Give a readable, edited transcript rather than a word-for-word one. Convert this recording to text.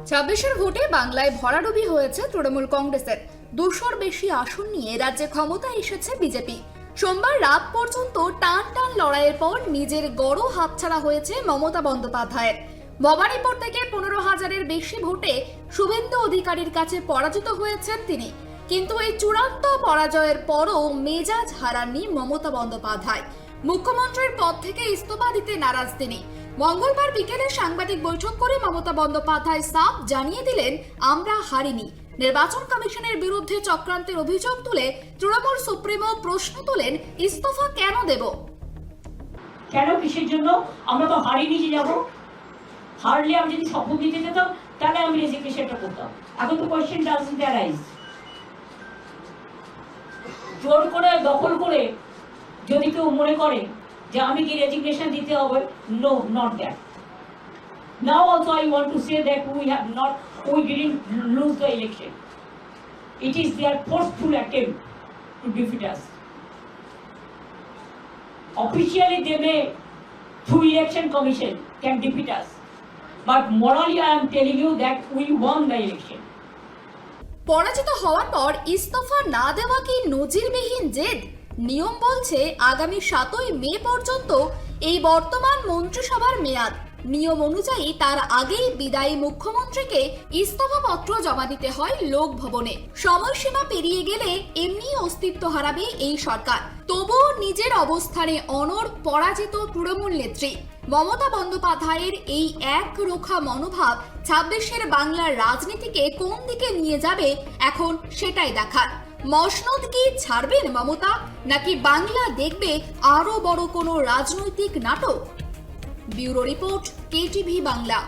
২৬-এর ভোটে বাংলায় ভরাডুবি হয়েছে তৃণমূল কংগ্রেসের। ২০০-র বেশি আসন নিয়ে রাজ্যে ক্ষমতায় এসেছে বিজেপি। সোমবার রাত পর্যন্ত টান টান লড়াইয়ের পর নিজের গড় হাতছাড়া হয়েছে মমতা বন্দ্যোপাধ্যায়ের। ভবানীপুর থেকে ১৫,০০০-এর বেশি ভোটে শুভেন্দু অধিকারীর কাছে পরাজিত হয়েছেন তিনি। কিন্তু এই চূড়ান্ত পরাজয়ের পরও মেজাজ হারাননি মমতা বন্দ্যোপাধ্যায়। মুখ্যমন্ত্রীর পদ থেকে ইস্তফা দিতে নারাজ তিনি। মঙ্গলবার বিকেলে সাংবাদিক বৈঠক করে মমতা বন্দ্যোপাধ্যায় সাফ জানিয়ে দিলেন, আমরা হারিনি। নির্বাচন কমিশনের বিরুদ্ধে চক্রান্তের অভিযোগ তুলে তৃণমূল সুপ্রিমো প্রশ্ন তোলেন, ইস্তফা কেন দেব? কেন, কিসের জন্য? আমরা তো হারিনি যে যাবো। হারলে আমি যদি শপথ দিতে যেতাম তাহলে আমি রেজিগনেশনটা করতাম। এখন তো কোয়েশ্চেন ডাজন্ট অ্যারাইজ। জোর করে দখল করে যদি কেউ মনে করে যে আমি কি রেজিগনেশন দিতে হবে, no, not that. Now also I want to say that we didn't lose the election. It is their forceful attempt to defeat us. Officially they may, through election commission, can defeat us. But morally I am telling you that we won the election. পরাজিত হওয়ার পর ইস্তফা না দেওয়া কি নজিরবিহীন জেদ? নিয়ম বলছে আগামী ৭ই মে পর্যন্ত এই বর্তমান মন্ত্রিসভার মেয়াদ। নিয়ম অনুযায়ী তার আগেই বিদায়ী মুখ্যমন্ত্রীকে ইস্তফাপত্র জমা দিতে হয় লোকভবনে। সময়সীমা পেরিয়ে গেলে এমনি অস্তিত্ব হারাবে এই সরকার। তবুও নিজের অবস্থানে অনড় পরাজিত তৃণমূল নেত্রী মমতা বন্দ্যোপাধ্যায়ের এই একরোখা মনোভাব ২৬-এর বাংলার রাজনীতিকে কোন দিকে নিয়ে যাবে এখন সেটাই দেখার। মসনদ কি ছাড়বেন মমতা, নাকি বাংলা দেখবে আরো বড় কোনো রাজনৈতিক নাটক? Bureau report, KTV Bangla.